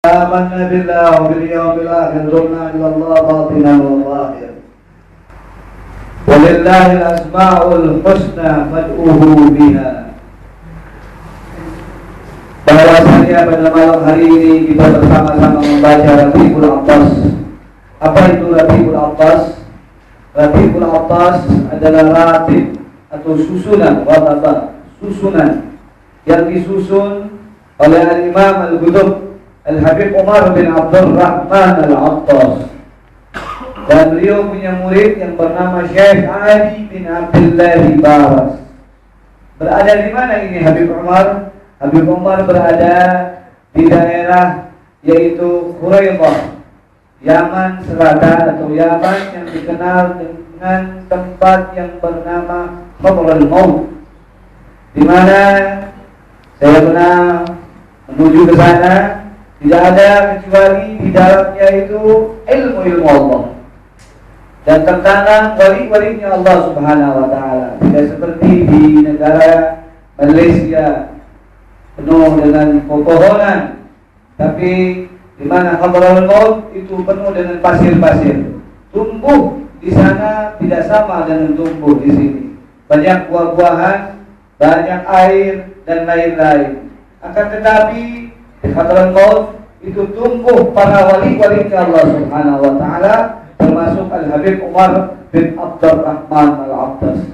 آمنا بالله وباليوم الآخر زرنا إلى الله باطنا وظاهرا ولله الأسماء الحسنى فادعوه بها. Bahwasanya pada malam hari ini kita bersama-sama membaca Rabiul Attas. Apa itu Rabiul Attas? Rabiul Attas adalah ratib atau susunan, susunan yang disusun oleh Al-Imam Al-Qutb Al-Habib Umar bin Abdurrahman Al-Attas, dan beliau punya murid yang bernama Syekh Ali bin Abdullah Baras. Berada di mana ini Habib Umar? Habib Umar berada di daerah yaitu Khuraidah, Yaman Selatan atau Yaman yang dikenal dengan tempat yang bernama Khabrul Maut, di mana saya pernah menuju ke sana. Tidak ada kecuali di dalamnya itu ilmu Allah dan tertanam wali-walinya Allah Subhanahu wa Ta'ala. Tidak seperti di negara Malaysia penuh dengan pepohonan, tapi di mana Khabrul Maut itu penuh dengan pasir-pasir. Tumbuh di sana tidak sama dengan tumbuh di sini. Banyak buah-buahan, banyak air dan lain-lain. Akan tetapi di Khabrul Maut itu tumbuh para wali-walinya Allah Subhanahu wa Ta'ala, termasuk Al-Habib Umar bin Abdurrahman Al-Attas.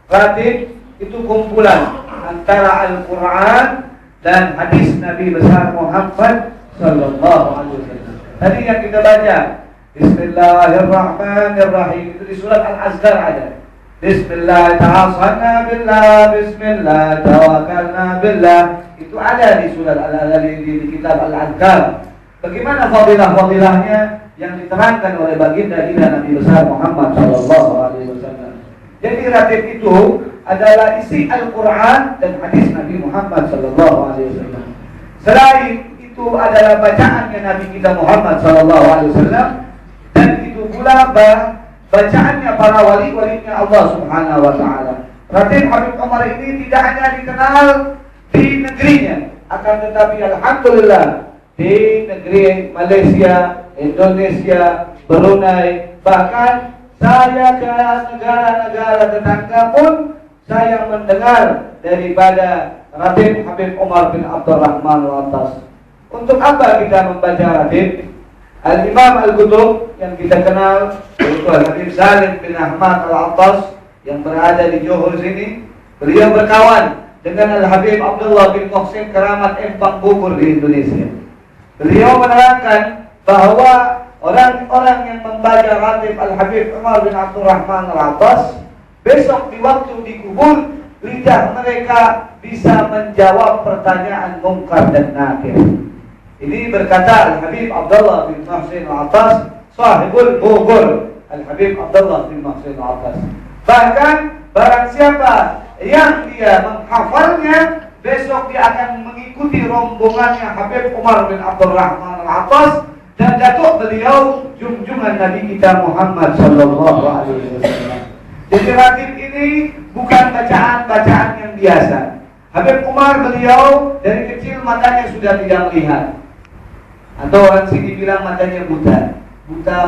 Ratib itu kumpulan antara Al-Quran dan hadis Nabi besar Muhammad sallallahu alaihi wasallam. Tadi yang kita baca Bismillahirrahmanirrahim itu di surat Al-Azhar ada. Bismillah ta'asanna billah, bismillah tawakkalna billah. Itu ada di surat di kitab Al-Azhar. Bagaimana fadilah-fadilahnya yang diterangkan oleh baginda kita Nabi besar Muhammad sallallahu alaihi wasallam. Jadi ratib itu adalah isi Al-Quran dan hadis Nabi Muhammad sallallahu alaihi wasallam. Selain itu adalah bacaannya Nabi kita Muhammad sallallahu alaihi wasallam, dan itu pula bacaannya para wali-walinya Allah Subhanahu wa Ta'ala. Ratib Habib Umar ini tidak hanya dikenal di negerinya, akan tetapi alhamdulillah di negeri Malaysia, Indonesia, Brunei, bahkan saya ke negara-negara tetangga pun saya mendengar daripada Ratib Habib Umar bin Abdurrahman Al-Attas. Untuk apa kita membaca ratib? Al-Imam Al-Qutb yang kita kenal yaitu Al-Habib Salim bin Ahmad Al-Attas yang berada di Johor sini, beliau berkawan dengan Al-Habib Abdullah bin Muhsin Keramat Empang Bogor di Indonesia. Beliau menerangkan bahwa orang-orang yang membaca ratib Al-Habib Umar bin Abdurrahman Al-Attas, besok di waktu dikubur, lidah mereka bisa menjawab pertanyaan mungkar dan nakir. Ini berkata Al-Habib Abdullah bin Muhsin Al-Attas, sahibul Bogor, Al-Habib Abdullah bin Muhsin Al-Attas. Bahkan barang siapa yang dia menghafalnya, besok dia akan mengikuti rombongannya Habib Umar bin Abdurrahman Al-Attas, dan datuk beliau junjungan Nabi kita Muhammad sallallahu alaihi wasallam. Jadi ratib ini bukan bacaan-bacaan yang biasa. Habib Umar beliau dari kecil matanya sudah tidak melihat, atau orang sini bilang matanya buta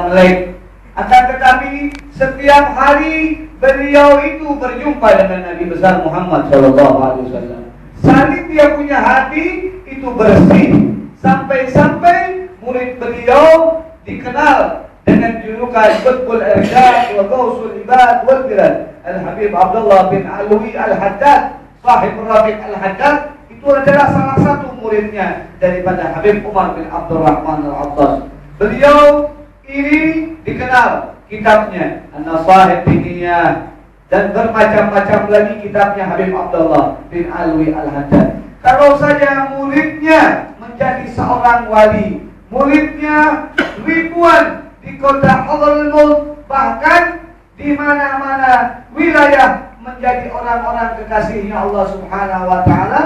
melek. Akan tetapi setiap hari beliau itu berjumpa dengan Nabi besar Muhammad sallallahu alaihi wasallam. Saling dia punya hati itu bersih, sampai-sampai murid beliau dikenal dengan julukan Qutbul Irsyad wa Ghausul Ibad wal Bilad. Al-Habib Abdullah bin Alwi Al-Haddad, sahib Rafiq Al-Haddad, itu adalah salah satu muridnya daripada Habib Umar bin Abdurrahman Al-Attas. Beliau ini dikenal kitabnya An-Nasahih Diniyah dan bermacam-macam lagi kitabnya Habib Abdullah bin Alwi Al-Haddad. Kalau saja muridnya menjadi seorang wali, muridnya ribuan di kota Khabrul Maut, bahkan di mana-mana wilayah menjadi orang-orang kekasihnya Allah Subhanahu wa Ta'ala.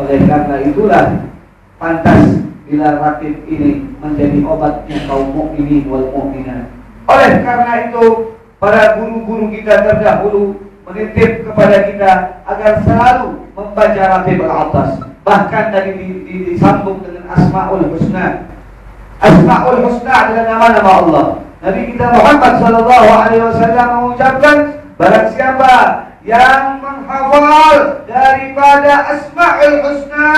Oleh karena itulah pantas bila ratib ini menjadi obatnya kaum mukminin wal mukminat. Oleh karena itu para guru-guru kita terdahulu menitip kepada kita agar selalu membaca ratib Al-Attas. Bahkan tadi disambung dengan Asmaul Husna. Asmaul Husna adalah nama-nama Allah. Nabi kita Muhammad sallallahu alaihi wasallam mengucapkan, barang siapa yang menghafal daripada Asmaul Husna,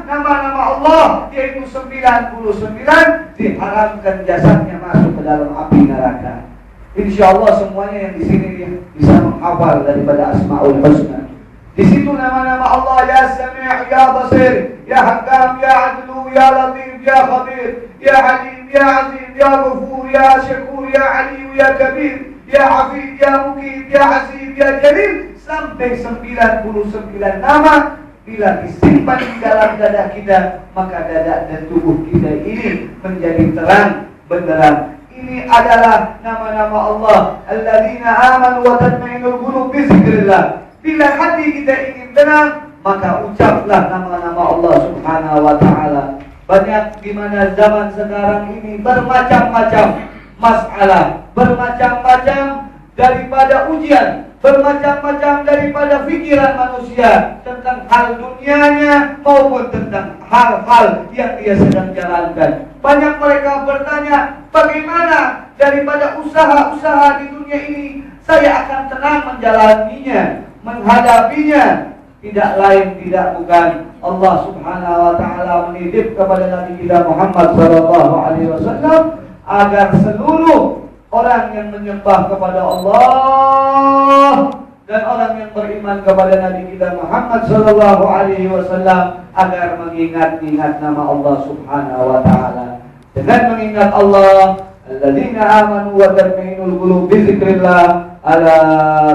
nama-nama Allah, yaitu 99, diharamkan jasadnya masuk ke dalam api neraka. Insyaallah semuanya yang di sini bisa menghafal daripada Asmaul Husna. Di situ nama-nama Allah, ya Sami', ya Basir, ya Hakam, ya Adlu, ya Latif, ya Khabir, ya Alim, ya Azim, ya Ghafur, ya Syakur, ya Ali, ya Kabir, ya Hafid, ya Mukid, ya Aziz, ya Jalil, sampai 99 nama. Bila disimpan di dalam dada kita, maka dada dan tubuh kita ini menjadi terang benderang. Ini adalah nama-nama Allah. Alladzina amanu wa tatma'innul qulub bi dzikrillah. Bila hati kita ingin tenang, maka ucaplah nama-nama Allah Subhanahu wa taala. Banyak di mana zaman sekarang ini bermacam-macam masalah, bermacam-macam daripada ujian, bermacam-macam daripada pikiran manusia tentang hal dunianya maupun tentang hal-hal yang dia sedang jalankan. Banyak mereka bertanya, bagaimana daripada usaha-usaha di dunia ini saya akan tenang menjalaninya, menghadapinya. Tidak lain, tidak bukan, Allah Subhanahu wa taala menitip kepada Nabi kita Muhammad sallallahu alaihi wasallam agar seluruh orang yang menyembah kepada Allah dan orang yang beriman kepada Nabi kita Muhammad sallallahu alaihi wasallam agar mengingat-ingat nama Allah Subhanahu wa taala. Dengan mengingat Allah, alladzina amanu wa tatma'innul qulub bi dzikrillah, ala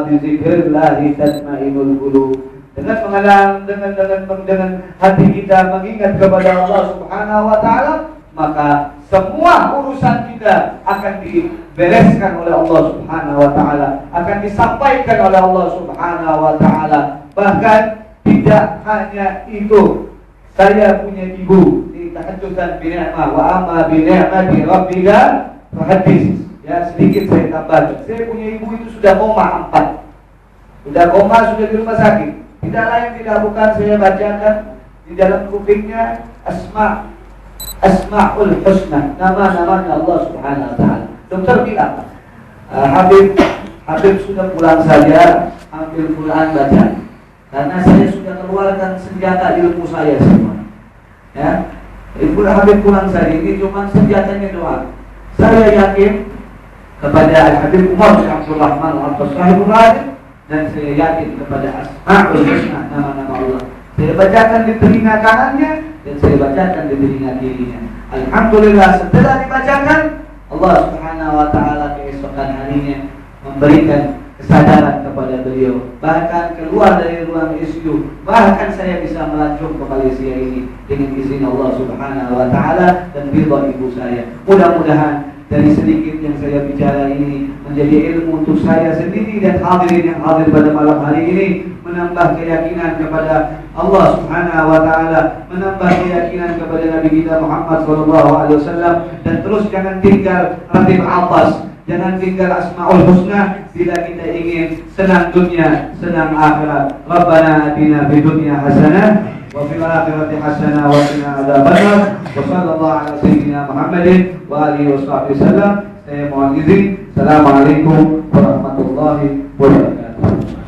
bi dzikrillah tatma'innul qulub. Dengan mengenal, dengan hati kita mengingat kepada Allah Subhanahu wa taala, maka semua urusan kita akan dibereskan oleh Allah Subhanahu wa taala, akan disampaikan oleh Allah Subhanahu wa taala. Bahkan tidak hanya itu, saya punya ibu di tahajjudan bi ni'mah wa amma bi ni'mati rabbika fahaddits. Ya, sedikit saya tambah. Saya punya ibu itu sudah koma 4. Sudah koma, sudah di rumah sakit. Tidak lain tidak bukan saya bacakan di dalam kupingnya Asmaul Husna, nama-namanya Allah Subhanahu wa taala. Dokter bilang, Habib sudah pulang saja, ambil Quran baca. Karena saya sudah keluarkan senjata ilmu saya semua. Ya. Ibu Habib pulang saja, ini cuma senjatanya doang. Saya yakin kepada Habib Umar bin Abdul Rahman Al-Sahibul Radid, dan saya yakin kepada Asmaul Husna, nama-nama Allah. Saya bacakan di telinga kanannya dan saya bacakan di telinga kirinya. Alhamdulillah, setelah dibacakan, Allah Subhanahu wa taala keesokan harinya memberikan kesadaran kepada beliau. Bahkan keluar dari ruang ICU. Bahkan saya bisa melacung ke Malaysia ini dengan izin Allah Subhanahu wa taala dan ridha ibu saya. Mudah-mudahan dari sedikit yang saya bicara ini menjadi ilmu untuk saya sendiri dan hadirin yang hadir pada malam hari ini, menambah keyakinan kepada Allah Subhanahu wa taala, menambah keyakinan kepada Nabi kita Muhammad sallallahu alaihi wasallam, dan terus jangan tinggal ratib atas, jangan tinggal Asmaul Husna bila kita ingin senang dunia, senang akhirat. Rabbana atina fid dunya hasanah wa fil akhirati hasanah wa qina adzabannar. Wa sallallahu ala sayyidina Muhammadin wa alihi washabbihi wasallam. Saya mohon izin. Assalamualaikum warahmatullahi wabarakatuh.